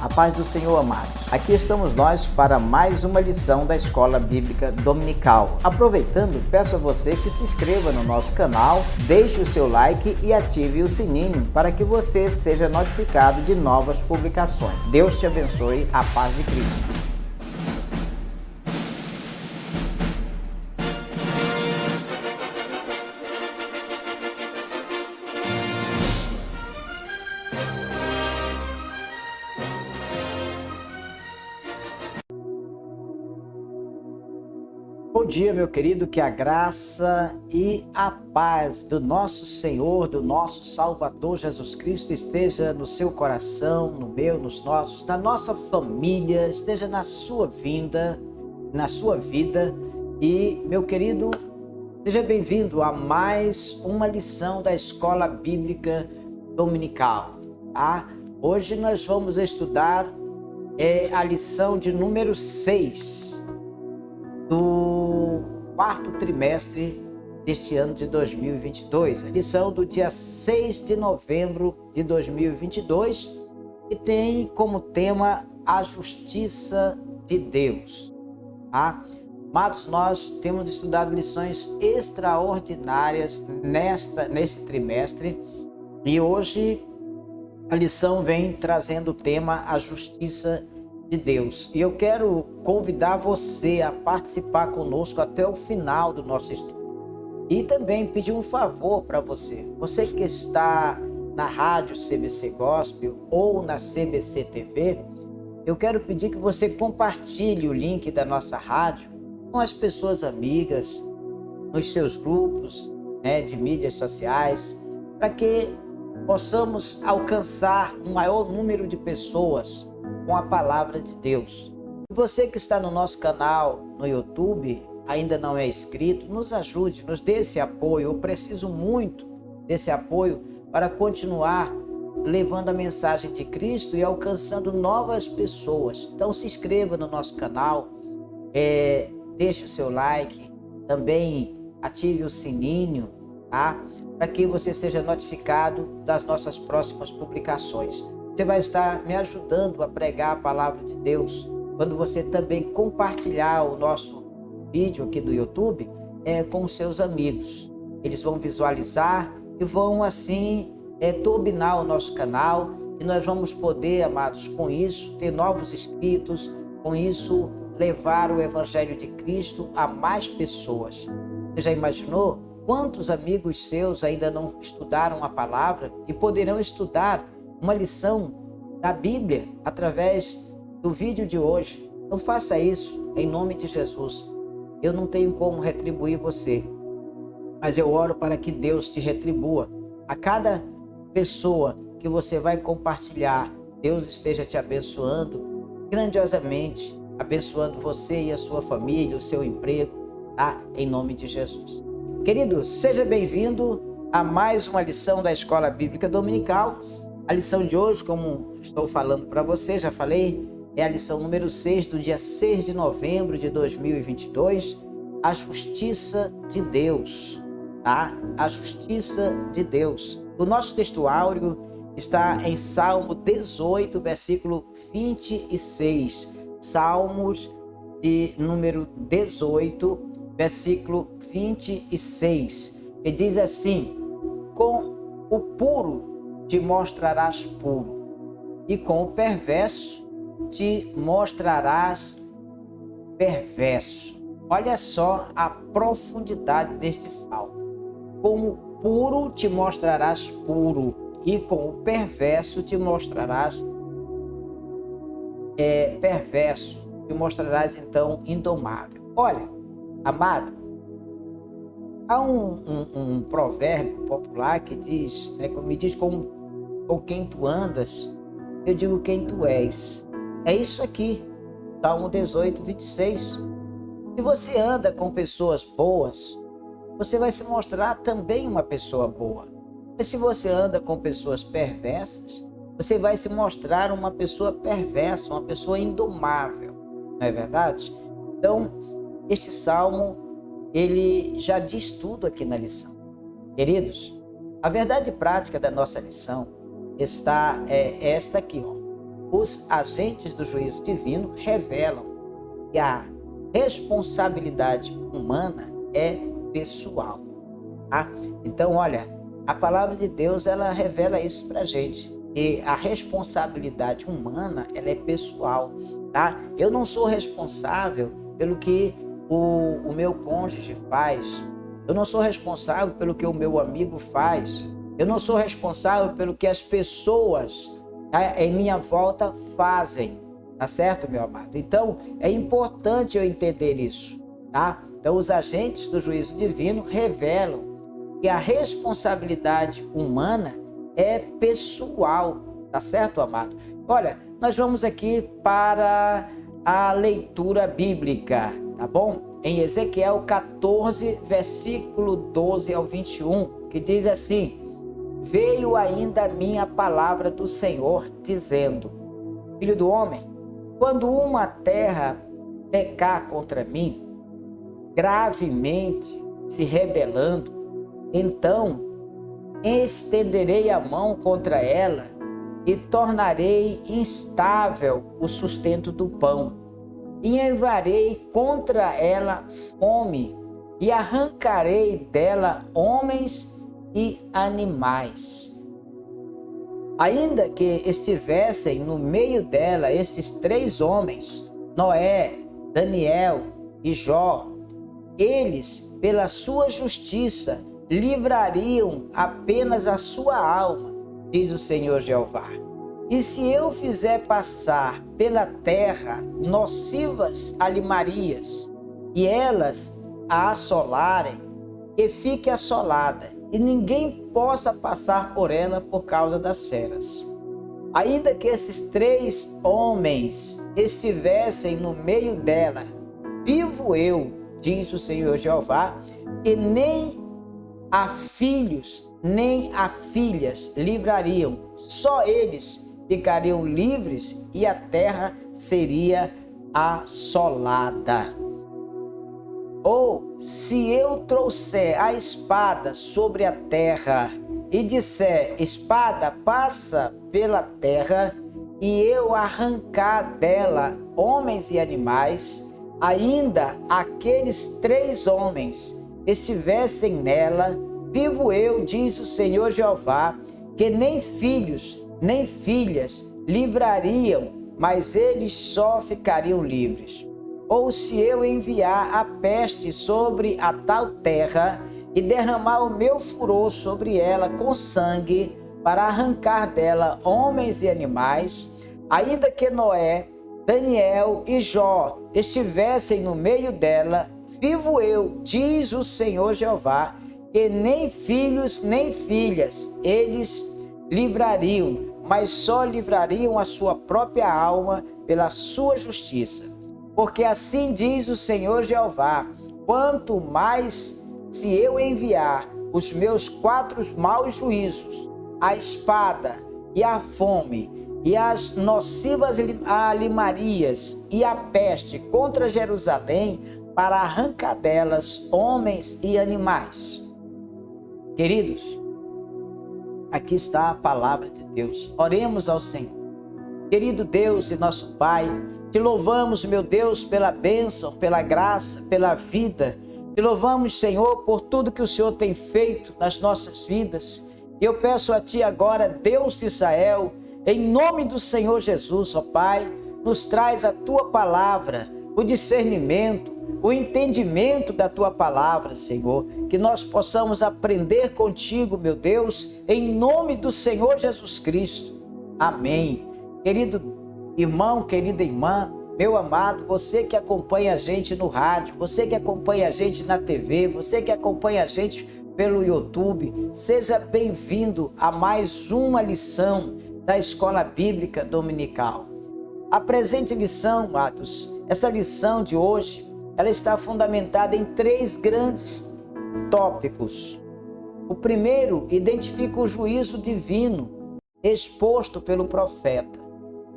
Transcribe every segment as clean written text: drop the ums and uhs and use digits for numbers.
A paz do Senhor, amados. Aqui estamos nós para mais uma lição da Escola Bíblica Dominical. Aproveitando, peço a você que se inscreva no nosso canal, deixe o seu like e ative o sininho para que você seja notificado de novas publicações. Deus te abençoe. A paz de Cristo. Bom dia, meu querido, que a graça e a paz do nosso Senhor, do nosso Salvador Jesus Cristo esteja no seu coração, no meu, nos nossos, na nossa família, esteja na sua vida, e, meu querido, seja bem-vindo a mais uma lição da Escola Bíblica Dominical, tá? Hoje nós vamos estudar a lição de número 6 do quarto trimestre deste ano de 2022, a lição do dia 6 de novembro de 2022, que tem como tema a justiça de Deus, tá? Amados, nós temos estudado lições extraordinárias neste trimestre e hoje a lição vem trazendo o tema a justiça de Deus. E eu quero convidar você a participar conosco até o final do nosso estudo. E também pedir um favor para você. Você que está na rádio CBC Gospel ou na CBC TV, eu quero pedir que você compartilhe o link da nossa rádio com as pessoas amigas, nos seus grupos, de mídias sociais, para que possamos alcançar um maior número de pessoas com a palavra de Deus. E você que está no nosso canal no YouTube, ainda não é inscrito, nos ajude, nos dê esse apoio. Eu preciso muito desse apoio para continuar levando a mensagem de Cristo e alcançando novas pessoas. Então se inscreva no nosso canal, deixe o seu like, também ative o sininho, tá? Para que você seja notificado das nossas próximas publicações. Você vai estar me ajudando a pregar a palavra de Deus quando você também compartilhar o nosso vídeo aqui do YouTube com os seus amigos. Eles vão visualizar e vão assim turbinar o nosso canal e nós vamos poder, amados, com isso ter novos inscritos, com isso levar o Evangelho de Cristo a mais pessoas. Você já imaginou quantos amigos seus ainda não estudaram a palavra e poderão estudar uma lição da Bíblia através do vídeo de hoje? Então faça isso em nome de Jesus. Eu não tenho como retribuir você, mas eu oro para que Deus te retribua. A cada pessoa que você vai compartilhar, Deus esteja te abençoando grandiosamente, abençoando você e a sua família, o seu emprego, tá? Em nome de Jesus. Querido, seja bem-vindo a mais uma lição da Escola Bíblica Dominical. A lição de hoje, como estou falando para você, já falei, é a lição número 6 do dia 6 de novembro de 2022, a justiça de Deus, tá? A justiça de Deus. O nosso texto áureo está em Salmo 18, versículo 26. Salmos de número 18, versículo 26, que diz assim: com o puro te mostrarás puro, e com o perverso te mostrarás perverso. Olha só a profundidade deste salmo. Com o puro te mostrarás puro, e com o perverso te mostrarás perverso, te mostrarás então indomável. Olha, amado, há um provérbio popular que diz, me diz com quem tu andas, eu digo quem tu és. É isso aqui, Salmo 18, 26. Se você anda com pessoas boas, você vai se mostrar também uma pessoa boa. Mas se você anda com pessoas perversas, você vai se mostrar uma pessoa perversa, uma pessoa indomável. Não é verdade? Então, este salmo, ele já diz tudo aqui na lição. Queridos, a verdade prática da nossa lição está esta aqui, ó. os agentes do juízo divino revelam que a responsabilidade humana é pessoal. Tá? Então, olha, a palavra de Deus, ela revela isso pra gente. E a responsabilidade humana, ela é pessoal. Tá? Eu não sou responsável pelo que o meu cônjuge faz. Eu não sou responsável pelo que o meu amigo faz. Eu não sou responsável pelo que as pessoas, tá, em minha volta fazem. Tá certo, meu amado? Então, é importante eu entender isso. Tá? Então, os agentes do juízo divino revelam que a responsabilidade humana é pessoal. Tá certo, amado? Olha, nós vamos aqui para a leitura bíblica, tá bom? Em Ezequiel 14, versículo 12 ao 21, que diz assim: veio ainda a minha palavra do Senhor, dizendo: filho do homem, quando uma terra pecar contra mim, gravemente se rebelando, então estenderei a mão contra ela e tornarei instável o sustento do pão. E enviarei contra ela fome, e arrancarei dela homens e animais. Ainda que estivessem no meio dela esses 3 homens, Noé, Daniel e Jó, eles, pela sua justiça, livrariam apenas a sua alma, diz o Senhor Jeová. E se eu fizer passar pela terra nocivas alimarias, e elas a assolarem, que fique assolada, e ninguém possa passar por ela por causa das feras. Ainda que esses 3 homens estivessem no meio dela, vivo eu, diz o Senhor Jeová, que nem a filhos, nem a filhas livrariam, só eles ficariam livres e a terra seria assolada. Ou se eu trouxer a espada sobre a terra e disser: espada, passa pela terra, e eu arrancar dela homens e animais, ainda aqueles 3 homens estivessem nela, vivo eu, diz o Senhor Jeová, que nem filhos nem filhas livrariam, mas eles só ficariam livres. Ou se eu enviar a peste sobre a tal terra e derramar o meu furor sobre ela com sangue, para arrancar dela homens e animais, ainda que Noé, Daniel e Jó estivessem no meio dela, vivo eu, diz o Senhor Jeová, que nem filhos nem filhas eles livrariam, mas só livrariam a sua própria alma pela sua justiça. Porque assim diz o Senhor Jeová: quanto mais se eu enviar os meus 4 maus juízos, a espada e a fome, e as nocivas alimarias e a peste contra Jerusalém, para arrancar delas homens e animais. Queridos, aqui está a palavra de Deus. Oremos ao Senhor. Querido Deus e nosso Pai, te louvamos, meu Deus, pela bênção, pela graça, pela vida. Te louvamos, Senhor, por tudo que o Senhor tem feito nas nossas vidas. E eu peço a Ti agora, Deus de Israel, em nome do Senhor Jesus, ó Pai, nos traz a Tua palavra, o discernimento, o entendimento da Tua palavra, Senhor, que nós possamos aprender contigo, meu Deus, em nome do Senhor Jesus Cristo. Amém. Querido irmão, querida irmã, meu amado, você que acompanha a gente no rádio, você que acompanha a gente na TV, você que acompanha a gente pelo YouTube, seja bem-vindo a mais uma lição da Escola Bíblica Dominical. A presente lição, amados, essa lição de hoje, ela está fundamentada em 3 grandes tópicos. O primeiro identifica o juízo divino exposto pelo profeta.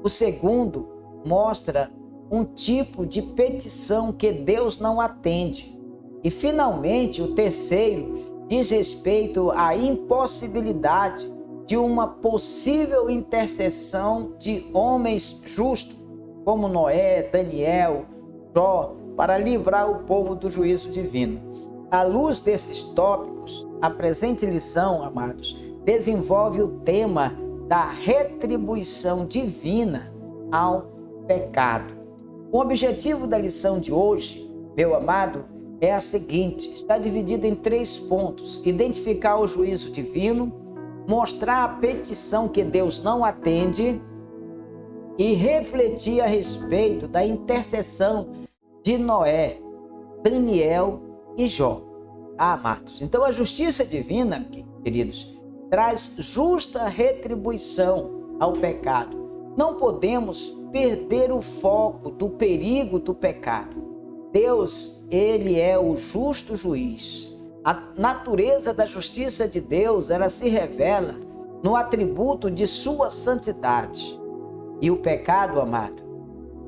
O segundo mostra um tipo de petição que Deus não atende. E, finalmente, o terceiro diz respeito à impossibilidade de uma possível intercessão de homens justos, como Noé, Daniel, Jó, para livrar o povo do juízo divino. À luz desses tópicos, a presente lição, amados, desenvolve o tema da retribuição divina ao pecado. O objetivo da lição de hoje, meu amado, é a seguinte: está dividida em 3 pontos: identificar o juízo divino, mostrar a petição que Deus não atende e refletir a respeito da intercessão de Noé, Daniel e Jó. Amados, então a justiça divina, queridos, traz justa retribuição ao pecado. Não podemos perder o foco do perigo do pecado. Deus, ele é o justo juiz. A natureza da justiça de Deus, ela se revela no atributo de sua santidade. E o pecado, amado,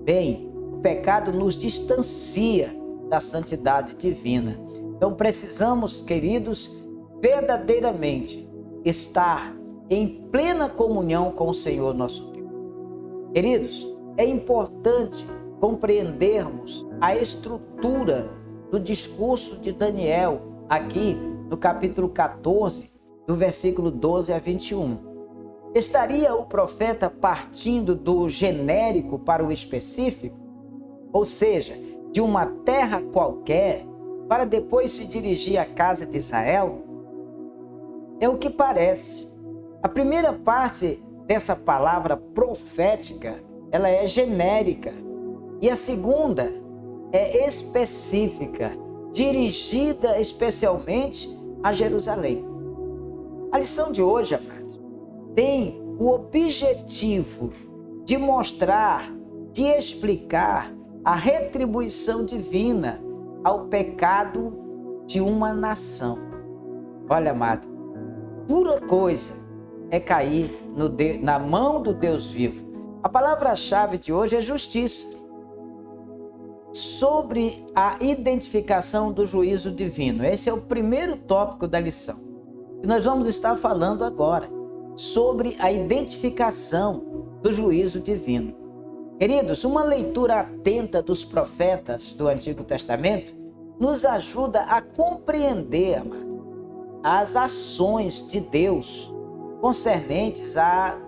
bem, o pecado nos distancia da santidade divina. Então precisamos, queridos, verdadeiramente estar em plena comunhão com o Senhor nosso Deus. Queridos, é importante compreendermos a estrutura do discurso de Daniel aqui no capítulo 14, do versículo 12 a 21. Estaria o profeta partindo do genérico para o específico? Ou seja, de uma terra qualquer, para depois se dirigir à casa de Israel? É o que parece. A primeira parte dessa palavra profética, ela é genérica. E a segunda é específica, dirigida especialmente a Jerusalém. A lição de hoje, amados, tem o objetivo de mostrar, de explicar a retribuição divina ao pecado de uma nação. Olha, amado, dura coisa é cair na mão do Deus vivo. A palavra-chave de hoje é justiça. Sobre a identificação do juízo divino. Esse é o primeiro tópico da lição. E nós vamos estar falando agora sobre a identificação do juízo divino. Queridos, uma leitura atenta dos profetas do Antigo Testamento nos ajuda a compreender, amado, as ações de Deus concernentes à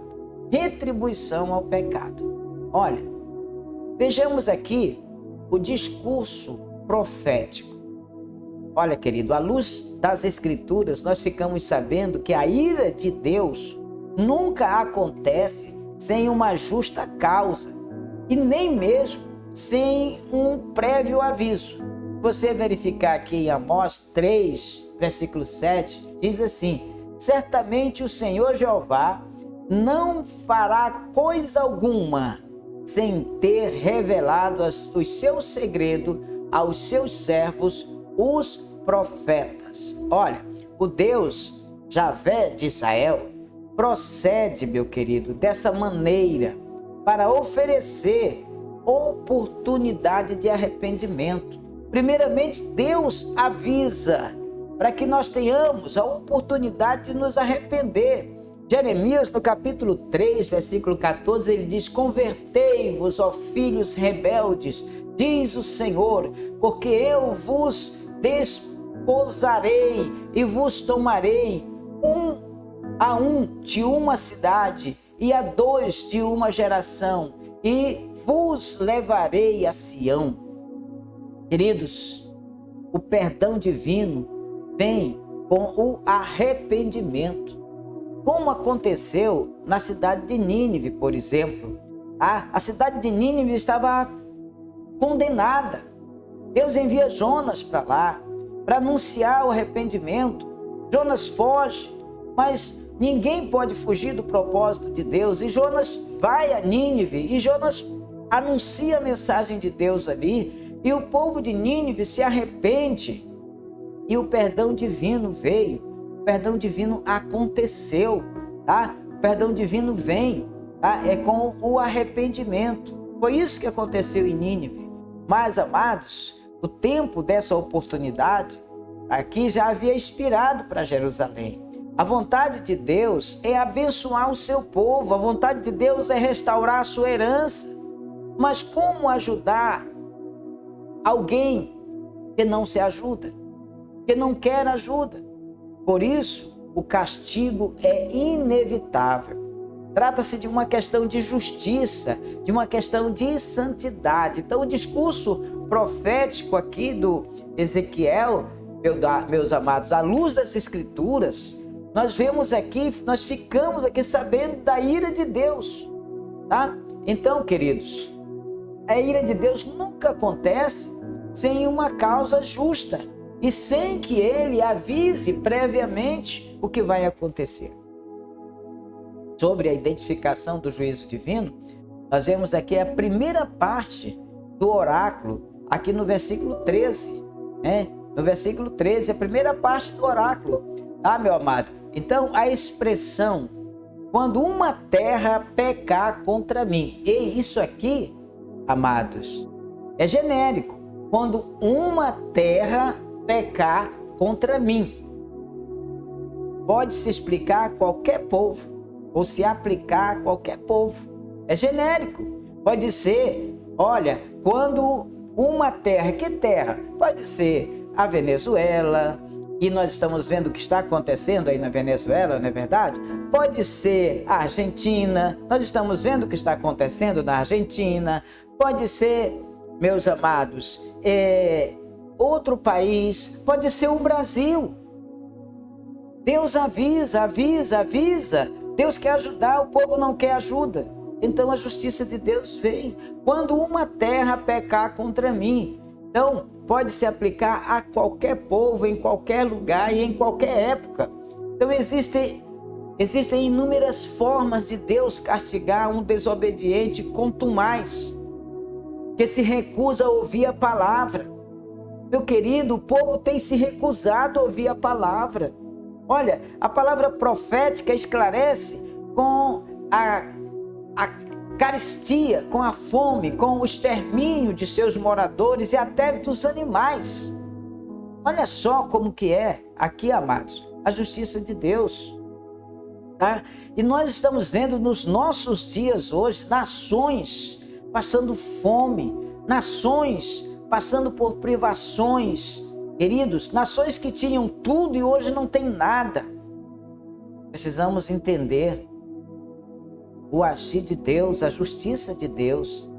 retribuição ao pecado. Olha, vejamos aqui o discurso profético. Olha, querido, à luz das Escrituras, nós ficamos sabendo que a ira de Deus nunca acontece sem uma justa causa e nem mesmo sem um prévio aviso. Você verificar aqui em Amós 3, versículo 7, diz assim: certamente o Senhor Jeová não fará coisa alguma sem ter revelado os seus segredos aos seus servos, os profetas. Olha, o Deus Javé de Israel procede, meu querido, dessa maneira para oferecer oportunidade de arrependimento. Primeiramente, Deus avisa para que nós tenhamos a oportunidade de nos arrepender. Jeremias, no capítulo 3, versículo 14, ele diz: convertei-vos, ó filhos rebeldes, diz o Senhor, porque eu vos desposarei e vos tomarei a um de uma cidade e a 2 de uma geração, e vos levarei a Sião. Queridos, o perdão divino vem com o arrependimento. Como aconteceu na cidade de Nínive, por exemplo. A cidade de Nínive estava condenada. Deus envia Jonas para lá, para anunciar o arrependimento. Jonas foge, mas ninguém pode fugir do propósito de Deus. E Jonas vai a Nínive, e Jonas anuncia a mensagem de Deus ali. E o povo de Nínive se arrepende. E o perdão divino veio. O perdão divino aconteceu, tá? O perdão divino vem, tá? É com o arrependimento. Foi isso que aconteceu em Nínive. Mas, amados, o tempo dessa oportunidade aqui já havia expirado para Jerusalém. A vontade de Deus é abençoar o seu povo, a vontade de Deus é restaurar a sua herança. Mas como ajudar alguém que não se ajuda, que não quer ajuda? Por isso, o castigo é inevitável. Trata-se de uma questão de justiça, de uma questão de santidade. Então, o discurso profético aqui do Ezequiel, meus amados, à luz das Escrituras, nós vemos aqui, nós ficamos aqui sabendo da ira de Deus, tá? Então, queridos, a ira de Deus nunca acontece sem uma causa justa e sem que ele avise previamente o que vai acontecer. Sobre a identificação do juízo divino, nós vemos aqui a primeira parte do oráculo, aqui no versículo 13, né? No versículo 13, a primeira parte do oráculo, tá, meu amado? Então, a expressão, quando uma terra pecar contra mim, e isso aqui, amados, é genérico, quando uma terra pecar contra mim. Pode se explicar a qualquer povo, ou se aplicar a qualquer povo. É genérico. Pode ser, olha, quando uma terra, que terra? Pode ser a Venezuela, e nós estamos vendo o que está acontecendo aí na Venezuela, não é verdade? Pode ser a Argentina, nós estamos vendo o que está acontecendo na Argentina. Pode ser, meus amados, outro país, pode ser o Brasil. Deus avisa. Deus quer ajudar, o povo não quer ajuda. Então a justiça de Deus vem. Quando uma terra pecar contra mim. Então pode se aplicar a qualquer povo, em qualquer lugar e em qualquer época. Então existem inúmeras formas de Deus castigar um desobediente contumaz, que se recusa a ouvir a palavra. Meu querido, o povo tem se recusado a ouvir a palavra. Olha, a palavra profética esclarece com a carestia, com a fome, com o extermínio de seus moradores e até dos animais. Olha só como que é aqui, amados, a justiça de Deus. Tá? E nós estamos vendo nos nossos dias hoje, nações passando fome, nações passando por privações. Queridos, nações que tinham tudo e hoje não tem nada. Precisamos entender o agir de Deus, a justiça de Deus.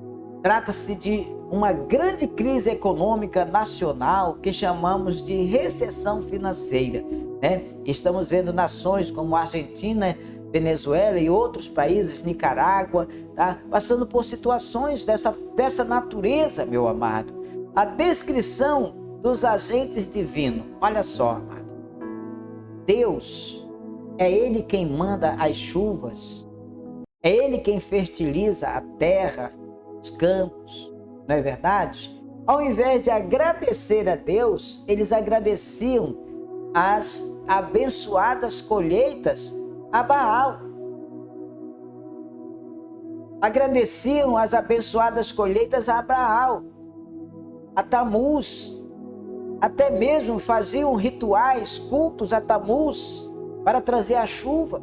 Trata-se de uma grande crise econômica nacional que chamamos de recessão financeira, né? Estamos vendo nações como Argentina, Venezuela e outros países, Nicarágua, tá? Passando por situações dessa natureza, meu amado. A descrição dos agentes divinos. Olha só, amado. Deus, é Ele quem manda as chuvas. É Ele quem fertiliza a terra, os campos. Não é verdade? Ao invés de agradecer a Deus, eles agradeciam as abençoadas colheitas a Baal. Agradeciam as abençoadas colheitas a Baal, a Tamuz. Até mesmo faziam rituais, cultos a Tamuz para trazer a chuva.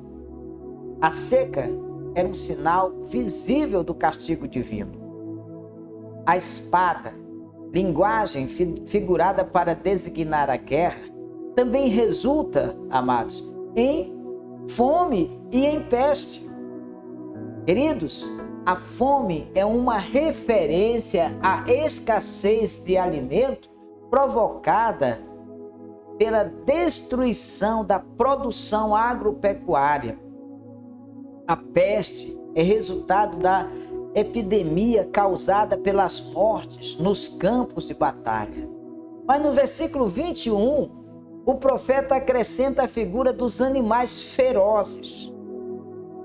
A seca era um sinal visível do castigo divino. A espada, linguagem figurada para designar a guerra, também resulta, amados, em fome e em peste. Queridos, a fome é uma referência à escassez de alimento provocada pela destruição da produção agropecuária. A peste é resultado da epidemia causada pelas mortes nos campos de batalha. Mas no versículo 21, o profeta acrescenta a figura dos animais ferozes.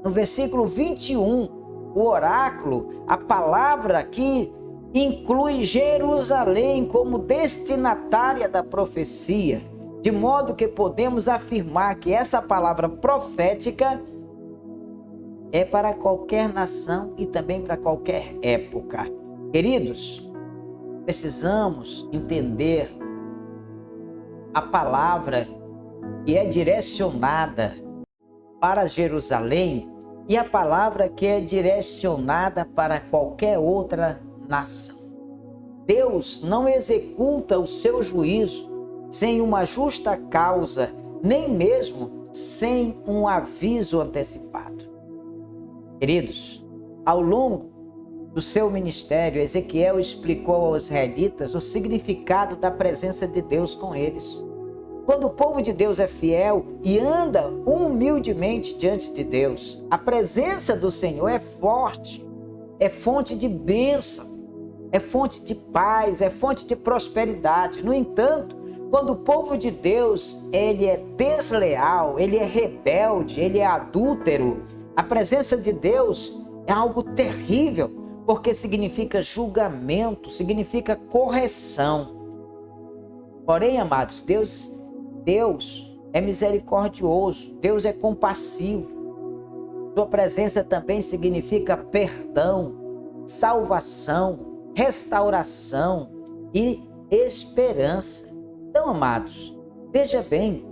No versículo 21, o oráculo, a palavra aqui, inclui Jerusalém como destinatária da profecia, de modo que podemos afirmar que essa palavra profética é para qualquer nação e também para qualquer época. Queridos, precisamos entender a palavra que é direcionada para Jerusalém e a palavra que é direcionada para qualquer outra nação. Deus não executa o seu juízo sem uma justa causa, nem mesmo sem um aviso antecipado. Queridos, ao longo do seu ministério, Ezequiel explicou aos israelitas o significado da presença de Deus com eles. Quando o povo de Deus é fiel e anda humildemente diante de Deus, a presença do Senhor é forte, é fonte de bênção, é fonte de paz, é fonte de prosperidade. No entanto, quando o povo de Deus ele é desleal, ele é rebelde, ele é adúltero, a presença de Deus é algo terrível, porque significa julgamento, significa correção. Porém, amados, Deus é misericordioso, Deus é compassivo. Sua presença também significa perdão, salvação, restauração e esperança. Então, amados, veja bem,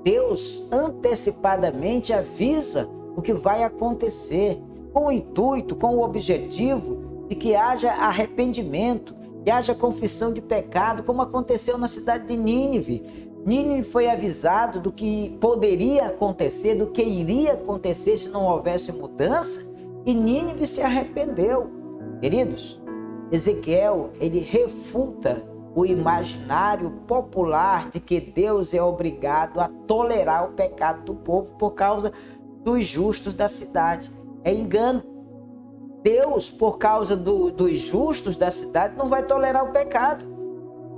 Deus antecipadamente avisa o que vai acontecer, com o intuito, com o objetivo de que haja arrependimento, que haja confissão de pecado, como aconteceu na cidade de Nínive. Nínive foi avisado do que poderia acontecer, do que iria acontecer se não houvesse mudança, e Nínive se arrependeu. Queridos, Ezequiel, ele refuta o imaginário popular de que Deus é obrigado a tolerar o pecado do povo por causa dos justos da cidade. É engano. Deus, por causa dos justos da cidade, não vai tolerar o pecado.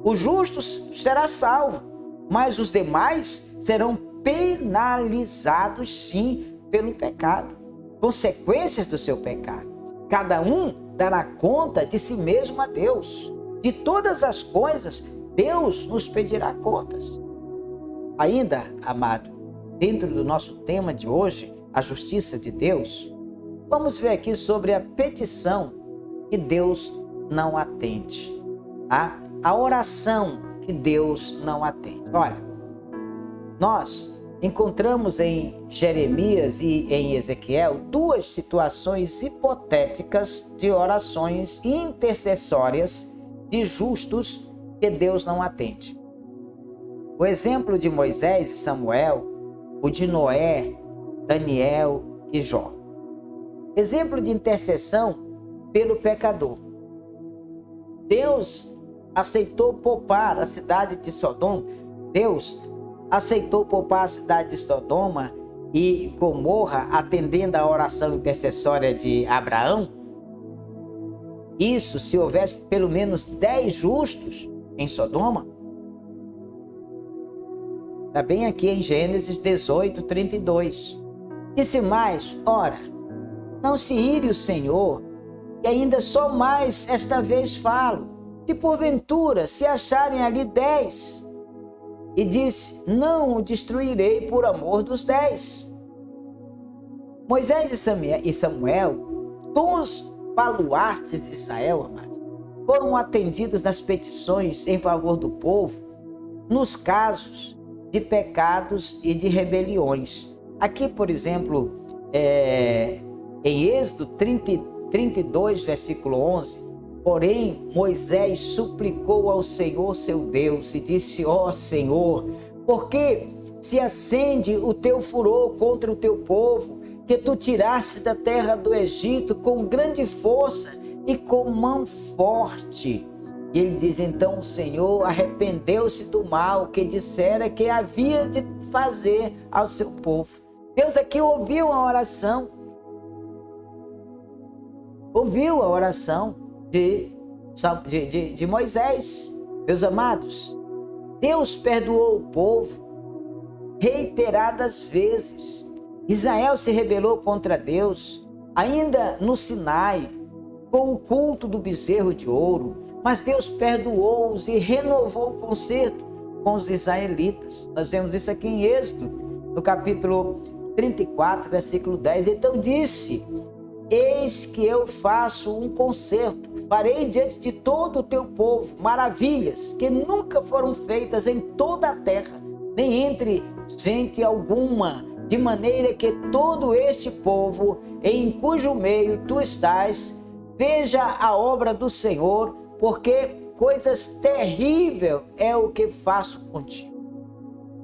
Os justos serão salvos, mas os demais serão penalizados, sim, pelo pecado. Consequências do seu pecado. Cada um dará conta de si mesmo a Deus. De todas as coisas, Deus nos pedirá contas. Ainda, amado, dentro do nosso tema de hoje, a justiça de Deus, vamos ver aqui sobre a petição que Deus não atende. Tá? A oração que Deus não atende. Olha, nós encontramos em Jeremias e em Ezequiel duas situações hipotéticas de orações intercessórias de justos que Deus não atende. O exemplo de Moisés e Samuel, o de Noé, Daniel e Jó. Exemplo de intercessão pelo pecador. Deus aceitou poupar a cidade de Sodoma. Deus aceitou poupar a cidade de Sodoma e Gomorra, atendendo à oração intercessória de Abraão. Isso se houvesse pelo menos 10 justos em Sodoma. Está bem aqui em Gênesis 18, 32. Disse mais, ora, não se ire o Senhor, e ainda só mais esta vez falo, se porventura se acharem ali 10. E disse, não o destruirei por amor dos 10. Moisés e Samuel, dos baluartes de Israel, amados, foram atendidos nas petições em favor do povo, nos casos de pecados e de rebeliões. Aqui, por exemplo, em Êxodo 32, versículo 11, porém Moisés suplicou ao Senhor seu Deus e disse, ó Senhor, por que se acende o teu furor contra o teu povo, que tu tiraste da terra do Egito com grande força e com mão forte? E ele diz, então o Senhor arrependeu-se do mal que dissera que havia de fazer ao seu povo. Deus aqui ouviu a oração. Ouviu a oração de Moisés. Meus amados, Deus perdoou o povo reiteradas vezes. Israel se rebelou contra Deus, ainda no Sinai, com o culto do bezerro de ouro, mas Deus perdoou-os e renovou o concerto com os israelitas. Nós vemos isso aqui em Êxodo, no capítulo 34, versículo 10. Então disse, eis que eu faço um concerto, farei diante de todo o teu povo maravilhas que nunca foram feitas em toda a terra, nem entre gente alguma, de maneira que todo este povo, em cujo meio tu estás, veja a obra do Senhor, porque coisas terríveis é o que faço contigo.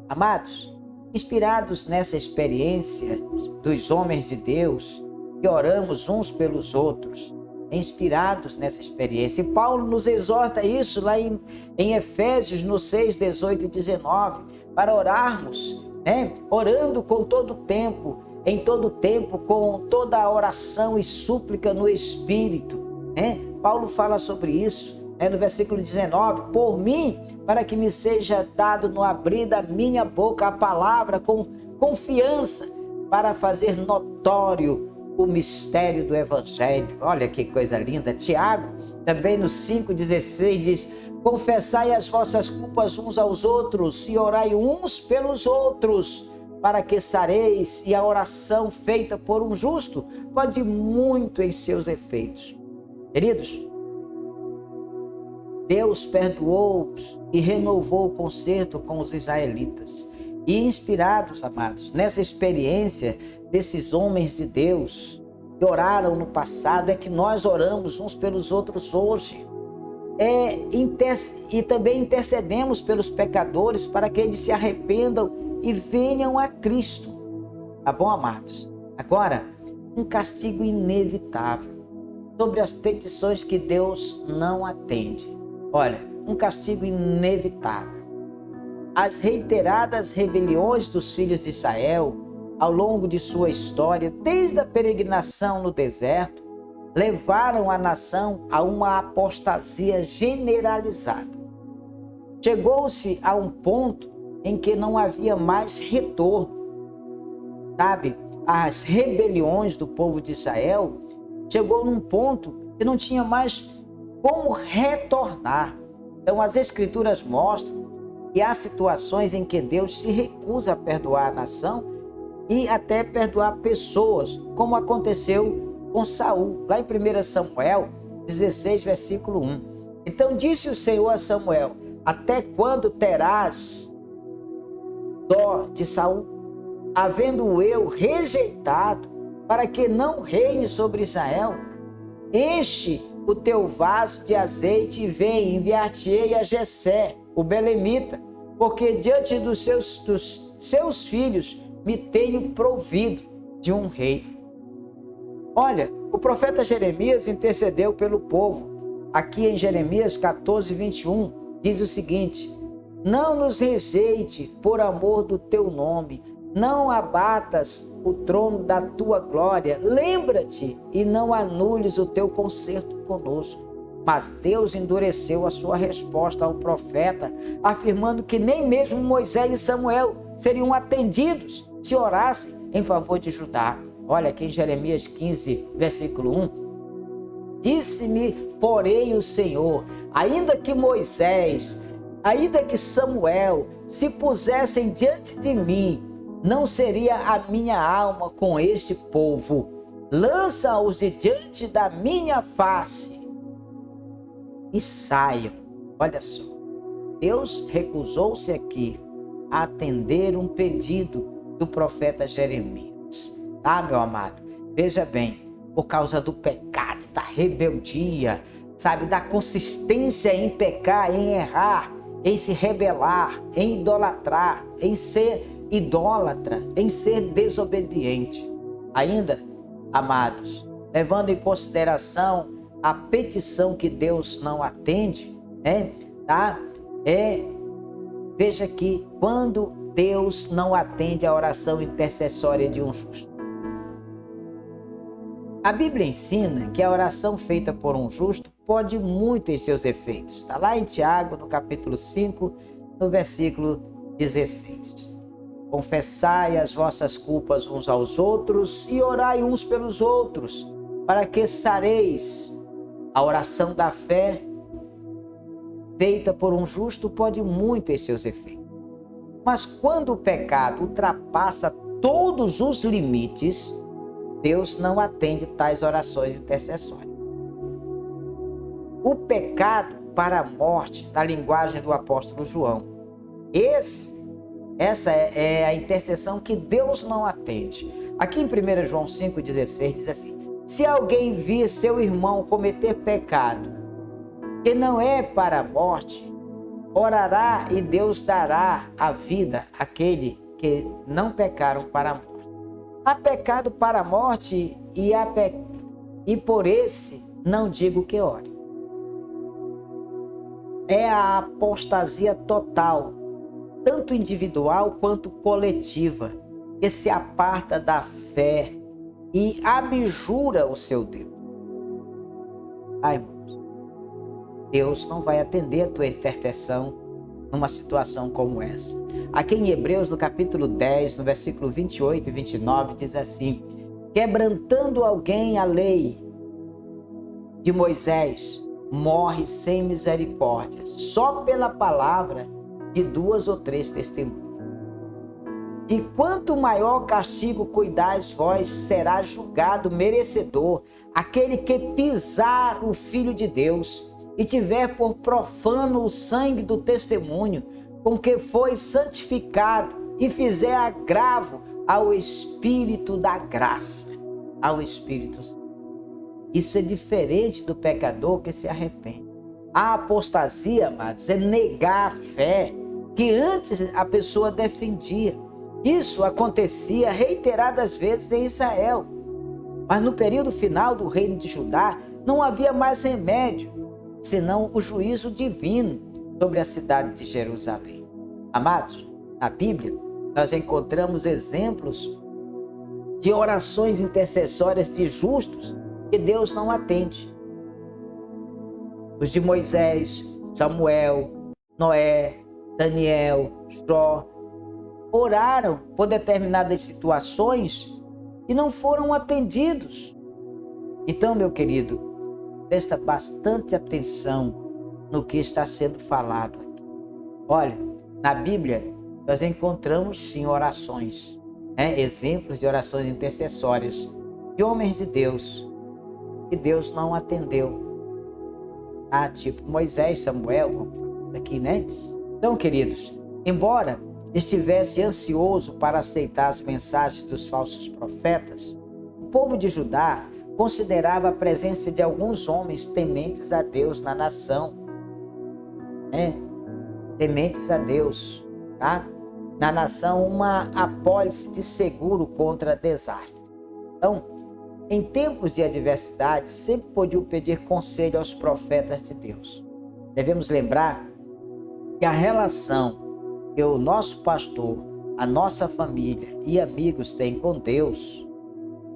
Amados, inspirados nessa experiência dos homens de Deus, que oramos uns pelos outros, inspirados nessa experiência. E Paulo nos exorta isso lá em Efésios, no 6, 18 e 19, para orarmos, orando com todo o tempo, em todo o tempo, com toda a oração e súplica no Espírito. Paulo fala sobre isso, no versículo 19, por mim, para que me seja dado no abrir da minha boca a palavra com confiança, para fazer notório o mistério do Evangelho. Olha que coisa linda. Tiago, também no 5,16 diz, confessai as vossas culpas uns aos outros e orai uns pelos outros, para que sareis, e a oração feita por um justo pode muito em seus efeitos. Queridos, Deus perdoou-os e renovou o concerto com os israelitas. E inspirados, amados, nessa experiência desses homens de Deus que oraram no passado, é que nós oramos uns pelos outros hoje. E também intercedemos pelos pecadores para que eles se arrependam e venham a Cristo. Tá bom, amados? Agora, um castigo inevitável sobre as petições que Deus não atende. Olha, um castigo inevitável. As reiteradas rebeliões dos filhos de Israel ao longo de sua história, desde a peregrinação no deserto, levaram a nação a uma apostasia generalizada. Chegou-se a um ponto em que não havia mais retorno. Sabe, as rebeliões do povo de Israel chegou num ponto que não tinha mais como retornar. Então as Escrituras mostram que há situações em que Deus se recusa a perdoar a nação e até perdoar pessoas, como aconteceu com Saul, lá em 1 Samuel 16, versículo 1. Então disse o Senhor a Samuel, até quando terás dó de Saul, havendo eu rejeitado, para que não reine sobre Israel? Enche o teu vaso de azeite e vem, enviar-te-ei a Jessé, o belemita, porque diante dos seus filhos me tenho provido de um rei. Olha, o profeta Jeremias intercedeu pelo povo. Aqui em Jeremias 14, 21, diz o seguinte, não nos rejeite por amor do teu nome, não abatas o trono da tua glória, lembra-te e não anules o teu concerto conosco. Mas Deus endureceu a sua resposta ao profeta, afirmando que nem mesmo Moisés e Samuel seriam atendidos se orassem em favor de Judá. Olha aqui em Jeremias 15, versículo 1. Disse-me, porém, o Senhor, ainda que Moisés, ainda que Samuel se pusessem diante de mim, não seria a minha alma com este povo. Lança-os de diante da minha face e saiam. Olha só, Deus recusou-se aqui a atender um pedido do profeta Jeremias. Tá, meu amado? Veja bem, por causa do pecado, da rebeldia, sabe, da consistência em pecar, em errar, em se rebelar, em idolatrar, em ser idólatra, em ser desobediente. Ainda, amados, levando em consideração a petição que Deus não atende, veja que quando Deus não atende a oração intercessória de um justo. A Bíblia ensina que a oração feita por um justo pode muito em seus efeitos. Está lá em Tiago, no capítulo 5, no versículo 16. Confessai as vossas culpas uns aos outros e orai uns pelos outros, para que sareis. A oração da fé feita por um justo pode muito em seus efeitos. Mas quando o pecado ultrapassa todos os limites, Deus não atende tais orações intercessórias. O pecado para a morte, na linguagem do apóstolo João, esse Essa é a intercessão que Deus não atende. Aqui em 1 João 5,16 diz assim: se alguém vir seu irmão cometer pecado que não é para a morte, orará e Deus dará a vida àquele que não pecaram para a morte. Há pecado para a morte e por esse não digo que ore. É a apostasia total, tanto individual quanto coletiva, que se aparta da fé e abjura o seu Deus. Ai, irmãos, Deus não vai atender a tua intercessão numa situação como essa. Aqui em Hebreus, no capítulo 10, no versículo 28 e 29, diz assim: quebrantando alguém a lei de Moisés, morre sem misericórdia, só pela palavra de 2 ou 3 testemunhas. De quanto maior castigo cuidais vós, será julgado merecedor aquele que pisar o Filho de Deus e tiver por profano o sangue do testemunho com que foi santificado e fizer agravo ao Espírito da graça, ao Espírito Santo. Isso é diferente do pecador que se arrepende. A apostasia, amados, é negar a fé que antes a pessoa defendia. Isso acontecia reiteradas vezes em Israel. Mas no período final do reino de Judá, não havia mais remédio, senão o juízo divino sobre a cidade de Jerusalém. Amados, na Bíblia, nós encontramos exemplos de orações intercessórias de justos que Deus não atende. Os de Moisés, Samuel, Noé, Daniel, Jó, oraram por determinadas situações e não foram atendidos. Então, meu querido, presta bastante atenção no que está sendo falado aqui. Olha, na Bíblia, nós encontramos sim orações, exemplos de orações intercessórias de homens de Deus, que Deus não atendeu. Tipo Moisés, Samuel, aqui, né? Então, queridos, embora estivesse ansioso para aceitar as mensagens dos falsos profetas, o povo de Judá considerava a presença de alguns homens tementes a Deus na nação, tementes a Deus, tá? Na nação, uma apólice de seguro contra desastre. Então, em tempos de adversidade, sempre podiam pedir conselho aos profetas de Deus. Devemos lembrar que a relação que o nosso pastor, a nossa família e amigos têm com Deus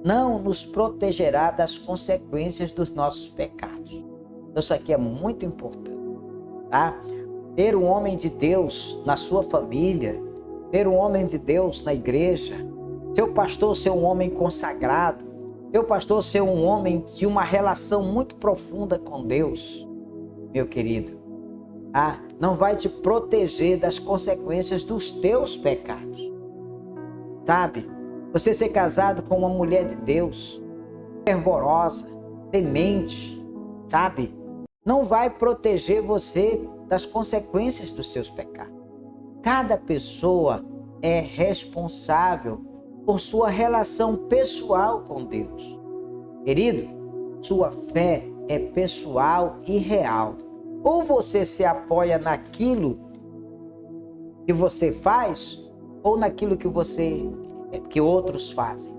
não nos protegerá das consequências dos nossos pecados. Então, isso aqui é muito importante, tá? Ter um homem de Deus na sua família, ter um homem de Deus na igreja, seu pastor ser um homem consagrado, seu pastor ser um homem de uma relação muito profunda com Deus, meu querido, não vai te proteger das consequências dos teus pecados. Sabe? Você ser casado com uma mulher de Deus, fervorosa, temente, sabe? Não vai proteger você das consequências dos seus pecados. Cada pessoa é responsável por sua relação pessoal com Deus. Querido, sua fé é pessoal e real. Ou você se apoia naquilo que você faz, ou naquilo que outros fazem.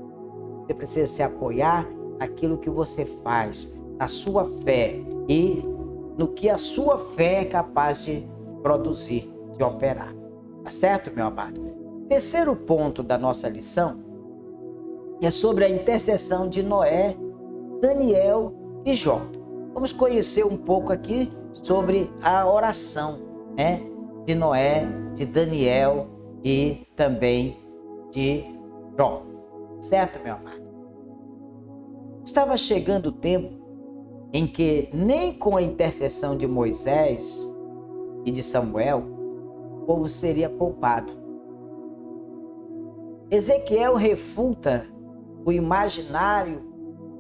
Você precisa se apoiar naquilo que você faz, na sua fé e no que a sua fé é capaz de produzir, de operar. Tá certo, meu amado? Terceiro ponto da nossa lição é sobre a intercessão de Noé, Daniel e Jó. Vamos conhecer um pouco aqui sobre a oração, de Noé, de Daniel e também de Jó. Certo, meu amado? Estava chegando o tempo em que nem com a intercessão de Moisés e de Samuel, o povo seria poupado. Ezequiel refuta o imaginário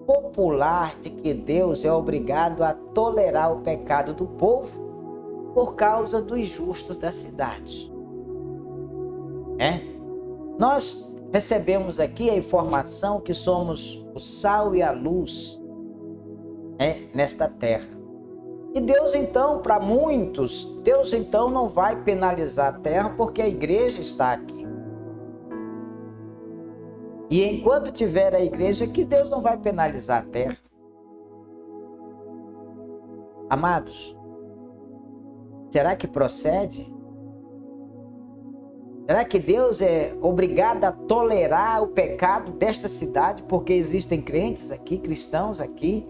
popular de que Deus é obrigado a tolerar o pecado do povo por causa dos justos da cidade. Nós recebemos aqui a informação que somos o sal e a luz, nesta terra. E Deus então, para muitos, Deus então não vai penalizar a terra porque a igreja está aqui. E enquanto tiver a igreja aqui, Deus não vai penalizar a terra. Amados, será que procede? Será que Deus é obrigado a tolerar o pecado desta cidade porque existem crentes aqui, cristãos aqui?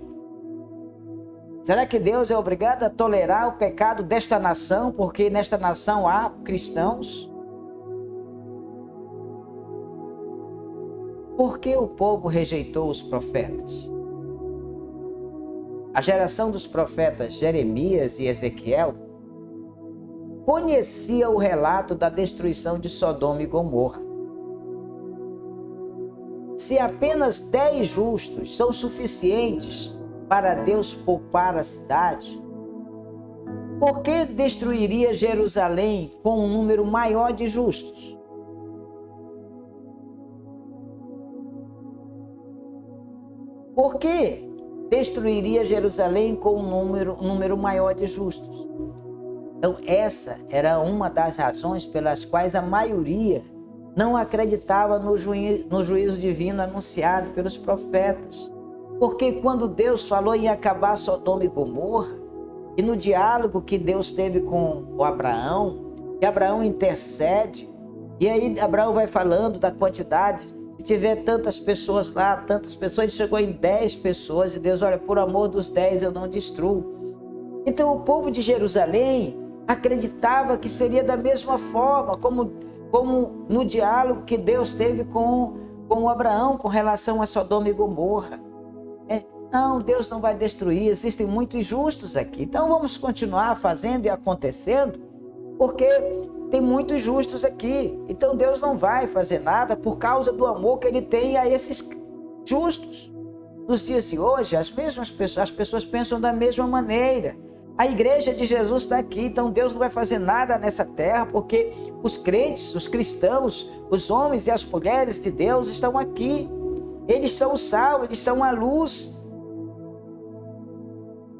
Será que Deus é obrigado a tolerar o pecado desta nação porque nesta nação há cristãos? Por que o povo rejeitou os profetas? A geração dos profetas Jeremias e Ezequiel conhecia o relato da destruição de Sodoma e Gomorra. Se apenas 10 justos são suficientes para Deus poupar a cidade, por que destruiria Jerusalém com um número maior de justos? Por que destruiria Jerusalém com um número maior de justos? Então, essa era uma das razões pelas quais a maioria não acreditava no juízo divino anunciado pelos profetas. Porque quando Deus falou em acabar Sodoma e Gomorra, e no diálogo que Deus teve com o Abraão, e Abraão intercede, e aí Abraão vai falando da quantidade, se tiver tantas pessoas lá, tantas pessoas, ele chegou em 10 pessoas, e Deus, olha, por amor dos 10 eu não destruo. Então o povo de Jerusalém acreditava que seria da mesma forma, como no diálogo que Deus teve com o Abraão com relação a Sodoma e Gomorra. Não, Deus não vai destruir, existem muitos injustos aqui. Então vamos continuar fazendo e acontecendo, porque tem muitos justos aqui. Então Deus não vai fazer nada por causa do amor que Ele tem a esses justos. Nos dias de hoje, as pessoas pensam da mesma maneira. A igreja de Jesus está aqui, então Deus não vai fazer nada nessa terra, porque os crentes, os cristãos, os homens e as mulheres de Deus estão aqui. Eles são o sal, eles são a luz.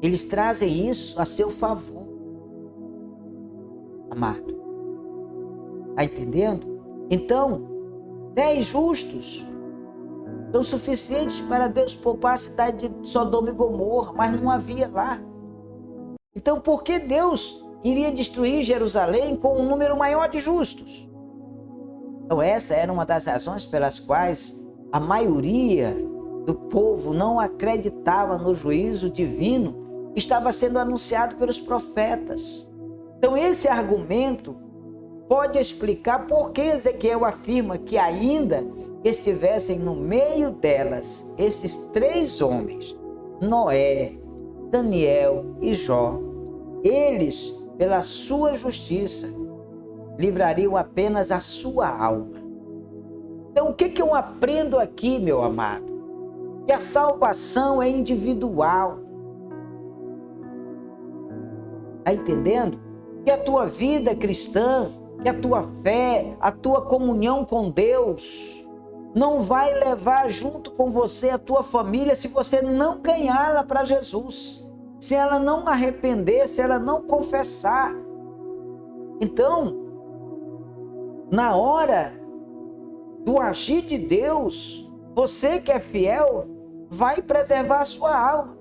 Eles trazem isso a seu favor. Amado, está entendendo? Então, 10 justos são suficientes para Deus poupar a cidade de Sodoma e Gomorra, mas não havia lá. Então, por que Deus iria destruir Jerusalém com um número maior de justos? Então, essa era uma das razões pelas quais a maioria do povo não acreditava no juízo divino que estava sendo anunciado pelos profetas. Então, esse argumento pode explicar por que Ezequiel afirma que ainda estivessem no meio delas esses 3 homens, Noé, Daniel e Jó, eles, pela sua justiça, livrariam apenas a sua alma. Então, o que eu aprendo aqui, meu amado? Que a salvação é individual. Está entendendo? Que a tua vida cristã, que a tua fé, a tua comunhão com Deus não vai levar junto com você a tua família se você não ganhá-la para Jesus. Se ela não arrepender, se ela não confessar. Então, na hora do agir de Deus, você que é fiel, vai preservar a sua alma.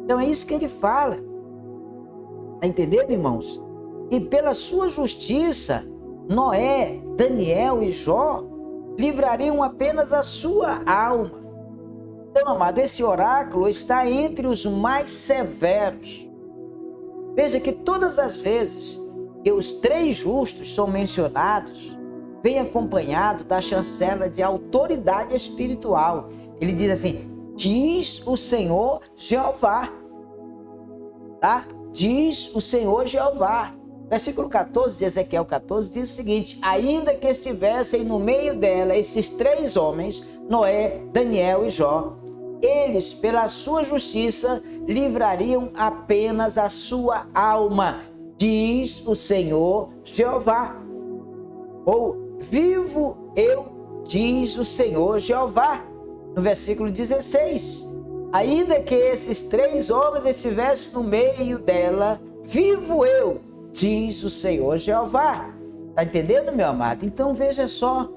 Então é isso que ele fala. Está entendendo, irmãos? E pela sua justiça, Noé, Daniel e Jó livrariam apenas a sua alma. Então, amado, esse oráculo está entre os mais severos. Veja que todas as vezes que os 3 justos são mencionados, vem acompanhado da chancela de autoridade espiritual. Ele diz assim, diz o Senhor Jeová. Tá? Diz o Senhor Jeová. Versículo 14 de Ezequiel 14 diz o seguinte, ainda que estivessem no meio dela esses 3 homens, Noé, Daniel e Jó, eles, pela sua justiça, livrariam apenas a sua alma, diz o Senhor Jeová. Ou vivo eu, diz o Senhor Jeová. No versículo 16, ainda que esses 3 homens estivessem no meio dela, vivo eu, diz o Senhor Jeová. Está entendendo, meu amado? Então veja só,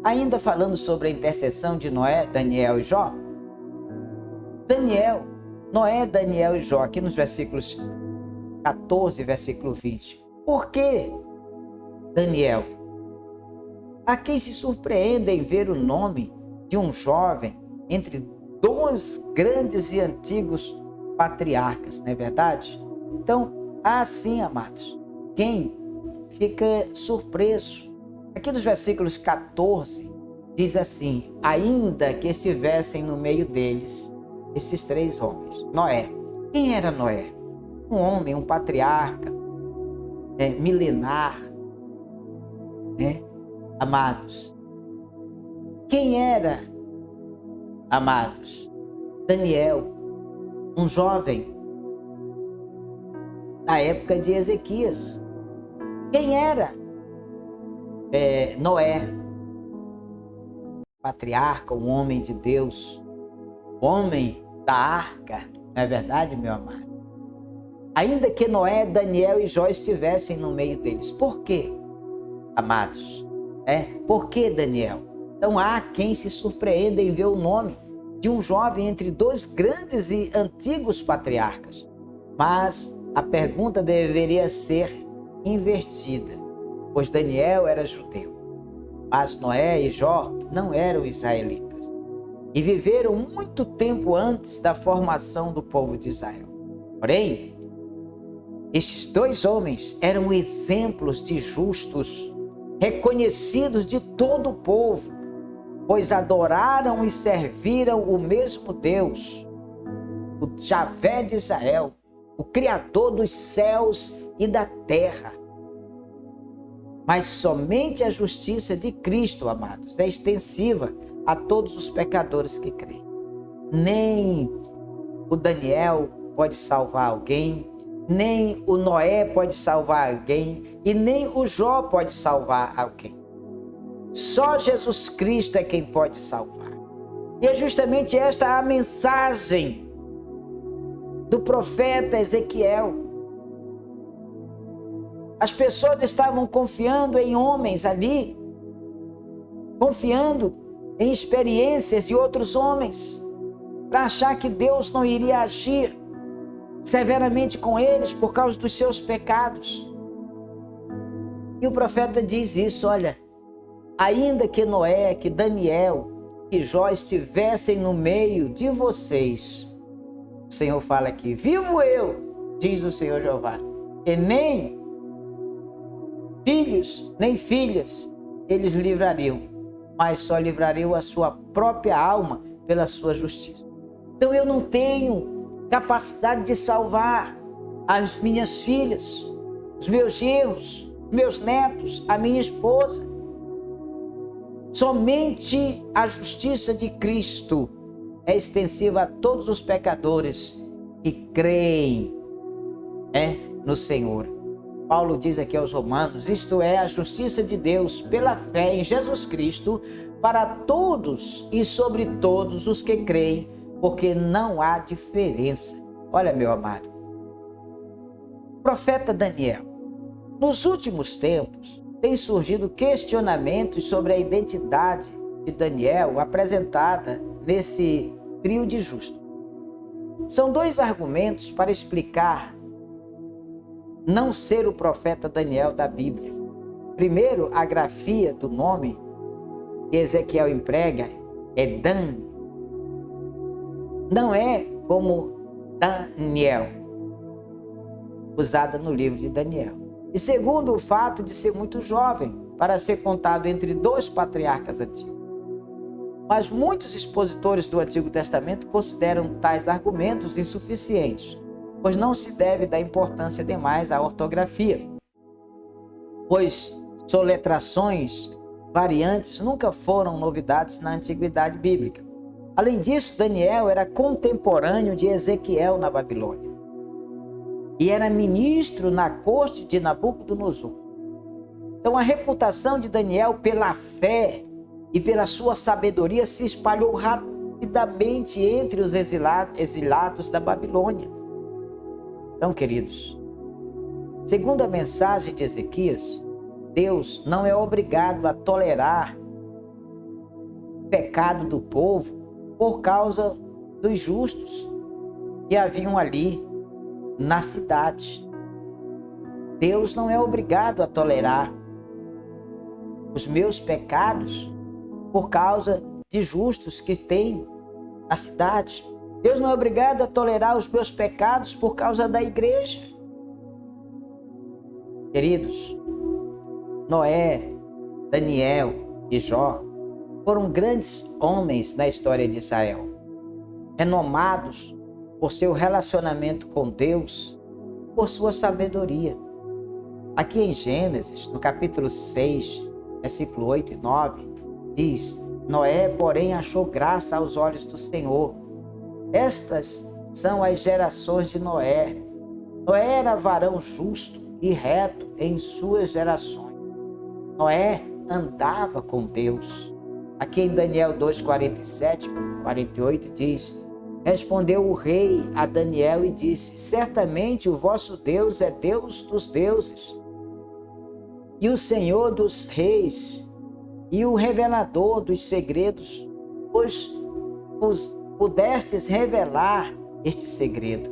ainda falando sobre a intercessão de Noé, Daniel e Jó. Noé, Daniel e Jó, aqui nos versículos 14, versículo 20. Por que Daniel? A quem se surpreende em ver o nome de um jovem entre 2 grandes e antigos patriarcas, não é verdade? Então, assim, amados, quem fica surpreso? Aqui nos versículos 14, diz assim: ainda que estivessem no meio deles esses 3 homens. Noé. Quem era Noé? Um homem, um patriarca, milenar, amados. Quem era, amados? Daniel, um jovem da época de Ezequias. Quem era? Noé, patriarca, um homem de Deus, homem da arca, não é verdade, meu amado? Ainda que Noé, Daniel e Jó estivessem no meio deles. Por quê, amados? Por que Daniel? Então há quem se surpreenda em ver o nome de um jovem entre 2 grandes e antigos patriarcas. Mas a pergunta deveria ser invertida, pois Daniel era judeu, mas Noé e Jó não eram israelitas e viveram muito tempo antes da formação do povo de Israel. Porém, estes 2 homens eram exemplos de justos, reconhecidos de todo o povo, pois adoraram e serviram o mesmo Deus, o Javé de Israel, o Criador dos céus e da terra. Mas somente a justiça de Cristo, amados, é extensiva a todos os pecadores que creem. Nem o Daniel pode salvar alguém, nem o Noé pode salvar alguém, e nem o Jó pode salvar alguém. Só Jesus Cristo é quem pode salvar. E é justamente esta a mensagem do profeta Ezequiel. As pessoas estavam confiando em homens ali, confiando em experiências de outros homens, para achar que Deus não iria agir severamente com eles por causa dos seus pecados. E o profeta diz isso: olha, ainda que Noé, que Daniel, que Jó estivessem no meio de vocês, o Senhor fala aqui, vivo eu, diz o Senhor Jeová, e nem filhos, nem filhas eles livrariam, mas só livrariam a sua própria alma pela sua justiça. Então eu não tenho capacidade de salvar as minhas filhas, os meus genros, meus netos, a minha esposa. Somente a justiça de Cristo é extensiva a todos os pecadores que creem no Senhor. Paulo diz aqui aos Romanos, isto é a justiça de Deus pela fé em Jesus Cristo para todos e sobre todos os que creem, porque não há diferença. Olha, meu amado, profeta Daniel, nos últimos tempos tem surgido questionamentos sobre a identidade de Daniel apresentada nesse trio de justos. São 2 argumentos para explicar não ser o profeta Daniel da Bíblia. Primeiro, a grafia do nome que Ezequiel emprega é Dan. Não é como Daniel, usada no livro de Daniel. E segundo, o fato de ser muito jovem para ser contado entre 2 patriarcas antigos. Mas muitos expositores do Antigo Testamento consideram tais argumentos insuficientes, pois não se deve dar importância demais à ortografia, pois soletrações variantes nunca foram novidades na Antiguidade Bíblica. Além disso, Daniel era contemporâneo de Ezequiel na Babilônia e era ministro na corte de Nabucodonosor. Então a reputação de Daniel pela fé e pela sua sabedoria se espalhou rapidamente entre os exilados da Babilônia. Então, queridos, segundo a mensagem de Ezequias, Deus não é obrigado a tolerar o pecado do povo por causa dos justos que haviam ali na cidade. Deus não é obrigado a tolerar os meus pecados por causa de justos que tem na cidade. Deus não é obrigado a tolerar os meus pecados por causa da igreja. Queridos, Noé, Daniel e Jó foram grandes homens na história de Israel, renomados por seu relacionamento com Deus, por sua sabedoria. Aqui em Gênesis, no capítulo 6, versículo 8 e 9, diz: Noé, porém, achou graça aos olhos do Senhor. Estas são as gerações de Noé. Noé era varão justo e reto em suas gerações. Noé andava com Deus. Aqui em Daniel 2, 47, 48 diz: respondeu o rei a Daniel e disse: certamente o vosso Deus é Deus dos deuses e o Senhor dos reis e o revelador dos segredos, pois pudestes revelar este segredo.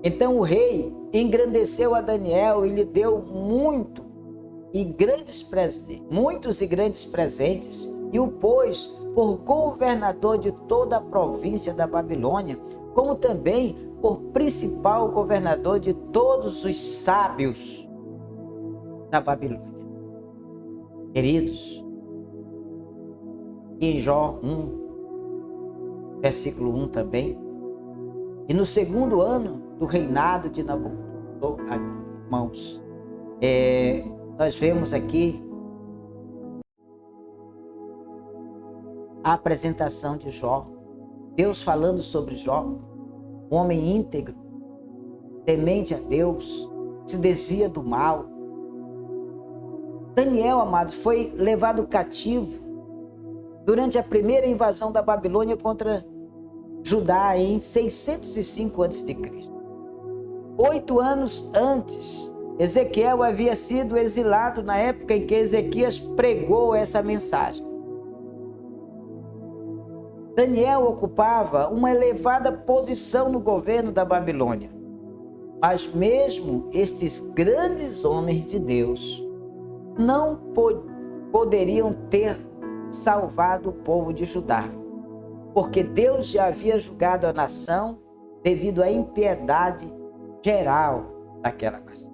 Então o rei engrandeceu a Daniel e lhe deu muitos e grandes presentes, e o pôs por governador de toda a província da Babilônia, como também por principal governador de todos os sábios da Babilônia. Queridos, em Jó 1, versículo 1 também, e no segundo ano do reinado de Nabucodonosor, irmãos, nós vemos aqui a apresentação de Jó, Deus falando sobre Jó, um homem íntegro, temente a Deus, se desvia do mal. Daniel, amados, foi levado cativo durante a primeira invasão da Babilônia contra Judá em 605 a.C. 8 anos antes, Ezequiel havia sido exilado na época em que Ezequias pregou essa mensagem. Daniel ocupava uma elevada posição no governo da Babilônia. Mas mesmo estes grandes homens de Deus não poderiam ter salvado o povo de Judá, porque Deus já havia julgado a nação devido à impiedade geral daquela nação.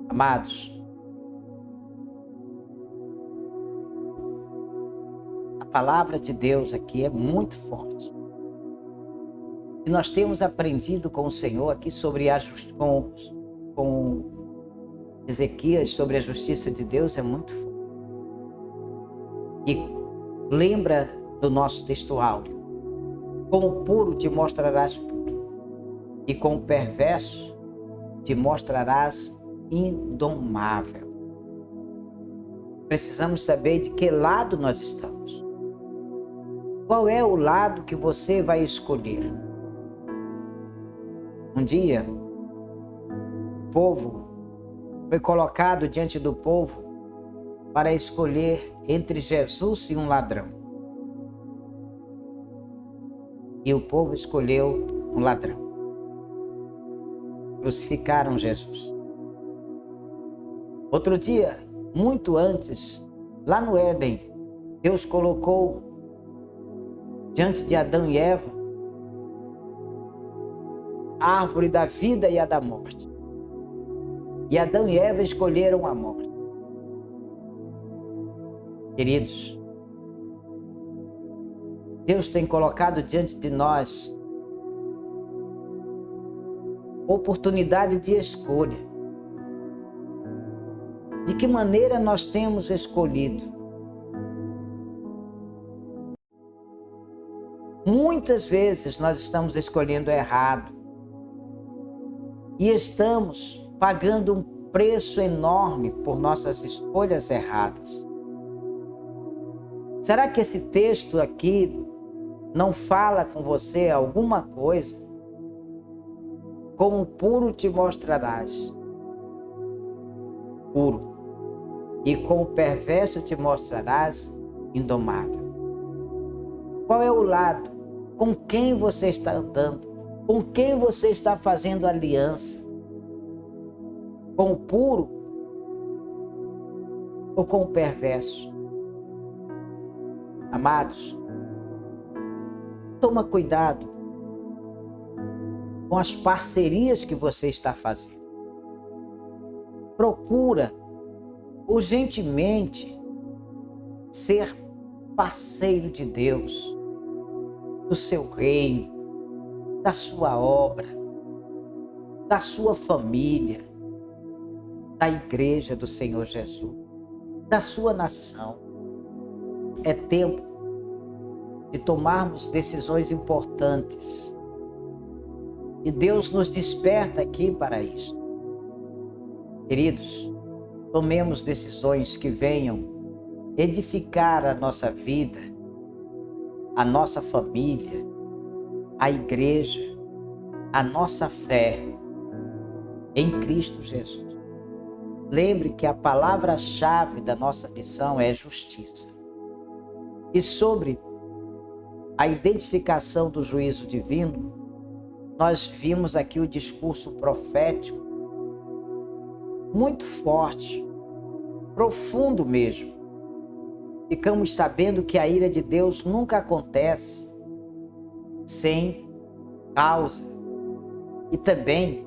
Amados, a palavra de Deus aqui é muito forte. E nós temos aprendido com o Senhor aqui sobre com Ezequias, sobre a justiça de Deus, é muito forte. E lembra do nosso texto áureo: com o puro te mostrarás puro, e com o perverso te mostrarás indomável. Precisamos saber de que lado nós estamos. Qual é o lado que você vai escolher? Um dia, o povo foi colocado diante do povo para escolher entre Jesus e um ladrão. E o povo escolheu um ladrão. Crucificaram Jesus. Outro dia, muito antes, lá no Éden, Deus colocou diante de Adão e Eva a árvore da vida e a da morte. E Adão e Eva escolheram a morte. Queridos, Deus tem colocado diante de nós oportunidade de escolha. De que maneira nós temos escolhido? Muitas vezes nós estamos escolhendo errado e estamos pagando um preço enorme por nossas escolhas erradas. Será que esse texto aqui não fala com você alguma coisa? Com o puro te mostrarás puro, e com o perverso te mostrarás indomável. Qual é o lado? Com quem você está andando? Com quem você está fazendo aliança? Com o puro ou com o perverso? Amados, toma cuidado com as parcerias que você está fazendo. Procura urgentemente ser parceiro de Deus, do seu reino, da sua obra, da sua família, da igreja do Senhor Jesus, da sua nação. É tempo de tomarmos decisões importantes. E Deus nos desperta aqui para isso. Queridos, tomemos decisões que venham edificar a nossa vida, a nossa família, a igreja, a nossa fé em Cristo Jesus. Lembre que a palavra-chave da nossa lição é justiça. E sobre a identificação do juízo divino, nós vimos aqui o discurso profético muito forte, profundo mesmo. Ficamos sabendo que a ira de Deus nunca acontece sem causa e também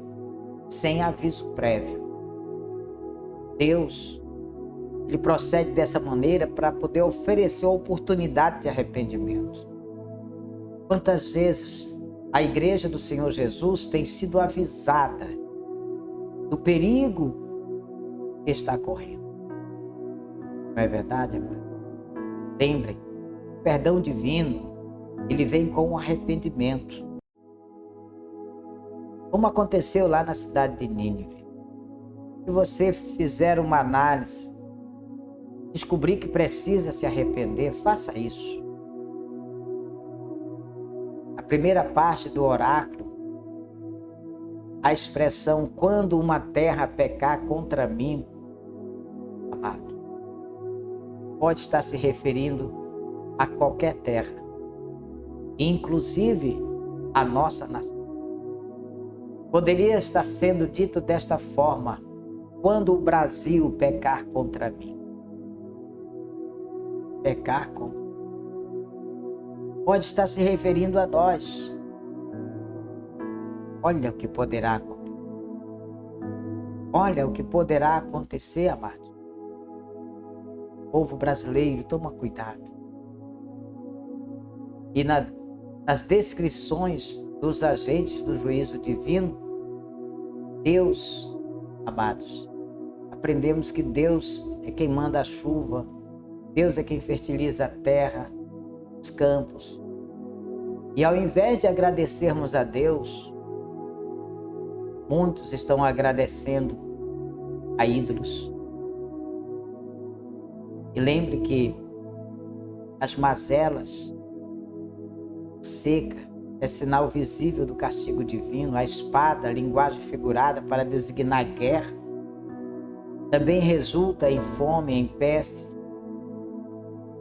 sem aviso prévio. Deus, ele procede dessa maneira para poder oferecer a oportunidade de arrependimento. Quantas vezes a igreja do Senhor Jesus tem sido avisada do perigo que está correndo? Não é verdade, amor? Lembrem, o perdão divino, ele vem com o arrependimento. Como aconteceu lá na cidade de Nínive. Se você fizer uma análise, descobrir que precisa se arrepender, faça isso. A primeira parte do oráculo, a expressão quando uma terra pecar contra mim, amado, pode estar se referindo a qualquer terra, inclusive a nossa nação. Poderia estar sendo dito desta forma: quando o Brasil pecar contra mim. Pecar contra mim. Pode estar se referindo a nós. Olha o que poderá acontecer. Olha o que poderá acontecer, amado. Povo brasileiro, toma cuidado. E nas descrições dos agentes do juízo divino, Deus, amados, aprendemos que Deus é quem manda a chuva, Deus é quem fertiliza a terra, os campos. E ao invés de agradecermos a Deus, muitos estão agradecendo a ídolos. E lembre que as mazelas, seca, é sinal visível do castigo divino. A espada, a linguagem figurada para designar guerra, também resulta em fome, em peste.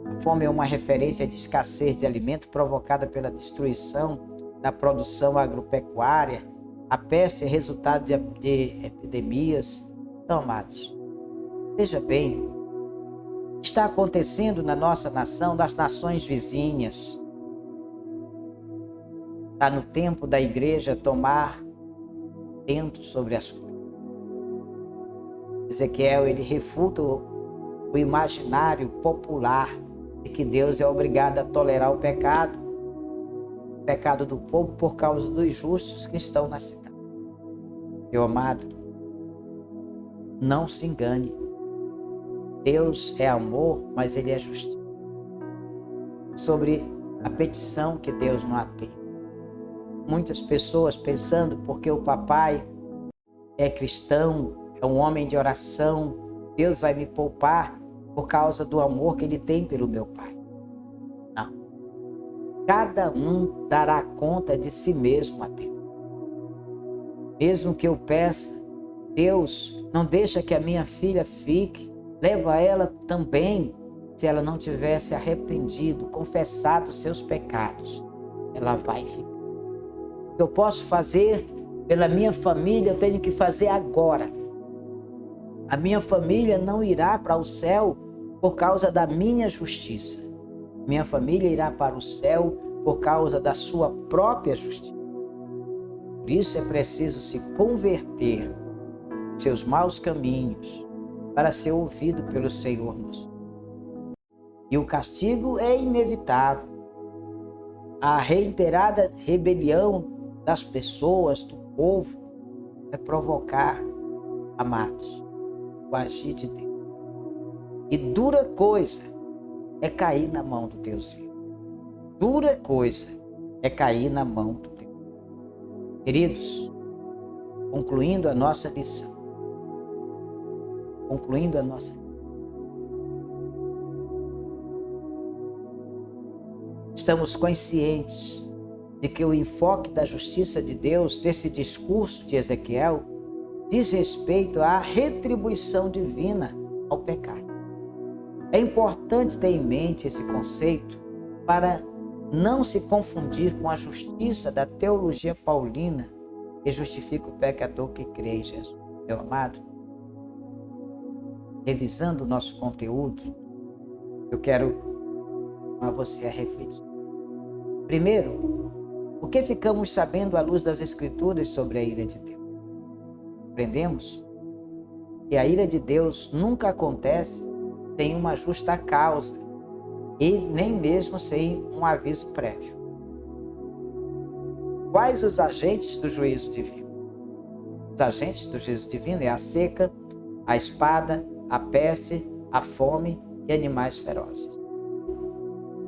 A fome é uma referência de escassez de alimento provocada pela destruição da produção agropecuária. A peste é resultado de epidemias. Então, amados, veja bem, está acontecendo na nossa nação, nas nações vizinhas. Está no tempo da igreja tomar tento sobre as coisas. Ezequiel, ele refuta o imaginário popular de que Deus é obrigado a tolerar o pecado do povo por causa dos justos que estão na cidade. Meu amado, não se engane. Deus é amor, mas ele é justiça. Sobre a petição que Deus não atende. Muitas pessoas pensando porque o papai é cristão, é é um homem de oração, Deus vai me poupar por causa do amor que ele tem pelo meu pai. Não. Cada um dará conta de si mesmo a Deus. Mesmo que eu peça, Deus, não deixa que a minha filha fique, leva ela também, se ela não tivesse arrependido, confessado os seus pecados, ela vai ficar. O que eu posso fazer pela minha família, eu tenho que fazer agora. A minha família não irá para o céu por causa da minha justiça. Minha família irá para o céu por causa da sua própria justiça. Por isso é preciso se converter de seus maus caminhos para ser ouvido pelo Senhor nosso. E o castigo é inevitável. A reiterada rebelião das pessoas, do povo, vai provocar, amados, o agir de Deus. E dura coisa é cair na mão do Deus vivo. Dura coisa é cair na mão do Deus. Queridos, concluindo a nossa lição, estamos conscientes de que o enfoque da justiça de Deus, desse discurso de Ezequiel, diz respeito à retribuição divina ao pecado. É importante ter em mente esse conceito para não se confundir com a justiça da teologia paulina que justifica o pecador que crê em Jesus. Meu amado, revisando o nosso conteúdo, eu quero chamar você a refletir. Primeiro, o que ficamos sabendo à luz das Escrituras sobre a ira de Deus? Aprendemos que a ira de Deus nunca acontece sem uma justa causa e nem mesmo sem um aviso prévio. Quais os agentes do juízo divino? Os agentes do juízo divino é a seca, a espada, a peste, a fome e animais ferozes.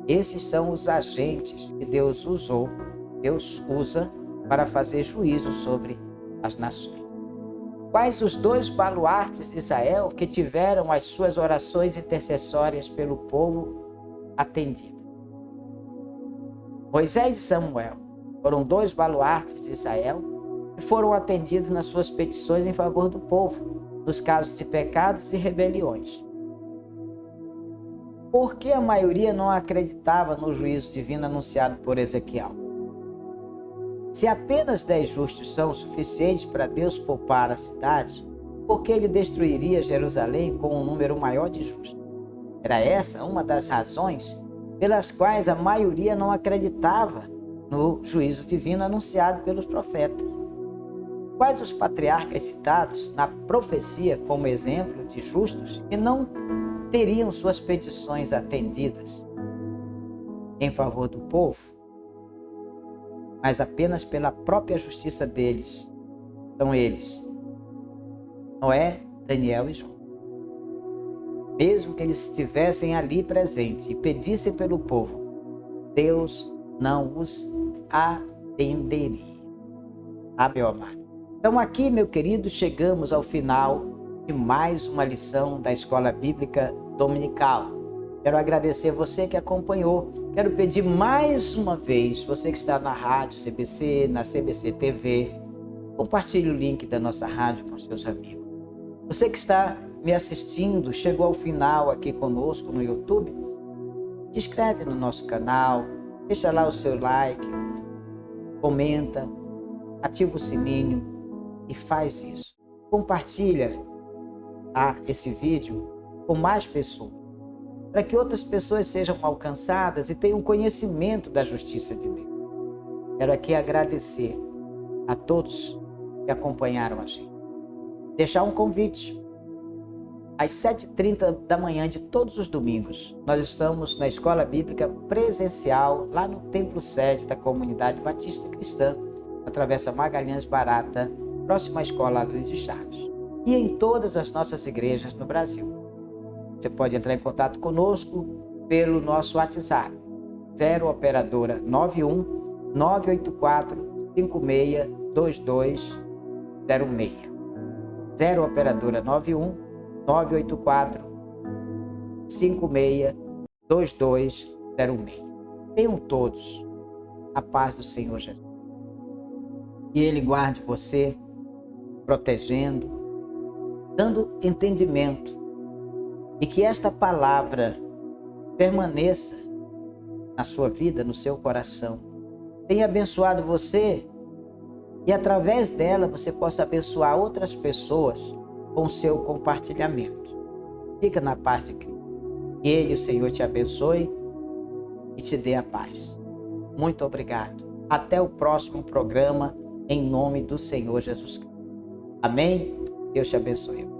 Esses são os agentes que Deus usa para fazer juízo sobre as nações. Quais os dois baluartes de Israel que tiveram as suas orações intercessórias pelo povo atendidas? Moisés e Samuel foram dois baluartes de Israel que foram atendidos nas suas petições em favor do povo, nos casos de pecados e rebeliões. Por que a maioria não acreditava no juízo divino anunciado por Ezequiel? Se apenas 10 justos são suficientes para Deus poupar a cidade, por que ele destruiria Jerusalém com um número maior de justos? Era essa uma das razões pelas quais a maioria não acreditava no juízo divino anunciado pelos profetas. Quais os patriarcas citados na profecia como exemplo de justos que não teriam suas petições atendidas em favor do povo, mas apenas pela própria justiça deles? São eles, Noé, Daniel e João. Mesmo que eles estivessem ali presentes e pedissem pelo povo, Deus não os atenderia. Ah, meu amado. Então aqui, meu querido, chegamos ao final de mais uma lição da Escola Bíblica Dominical. Quero agradecer você que acompanhou. Quero pedir mais uma vez, você que está na rádio CBC, na CBC TV, compartilhe o link da nossa rádio com seus amigos. Você que está me assistindo, chegou ao final aqui conosco no YouTube, se inscreve no nosso canal, deixa lá o seu like, comenta, ativa o sininho e faz isso. Compartilha esse vídeo com mais pessoas, para que outras pessoas sejam alcançadas e tenham conhecimento da justiça de Deus. Quero aqui agradecer a todos que acompanharam a gente. Deixar um convite. Às 7h30 da manhã de todos os domingos, nós estamos na Escola Bíblica presencial, lá no Templo Sede da Comunidade Batista Cristã, na Travessa Magalhães Barata, próxima à Escola Luiz de Chaves. E em todas as nossas igrejas no Brasil. Você pode entrar em contato conosco pelo nosso WhatsApp, 0 operadora 91 984 56 2206. 0 operadora 91 984 56 2206. Tenham todos a paz do Senhor Jesus. Que Ele guarde você, protegendo, dando entendimento, e que esta palavra permaneça na sua vida, no seu coração. Tenha abençoado você e através dela você possa abençoar outras pessoas com o seu compartilhamento. Fica na paz de Cristo. Que Ele, o Senhor, te abençoe e te dê a paz. Muito obrigado. Até o próximo programa, em nome do Senhor Jesus Cristo. Amém? Deus te abençoe.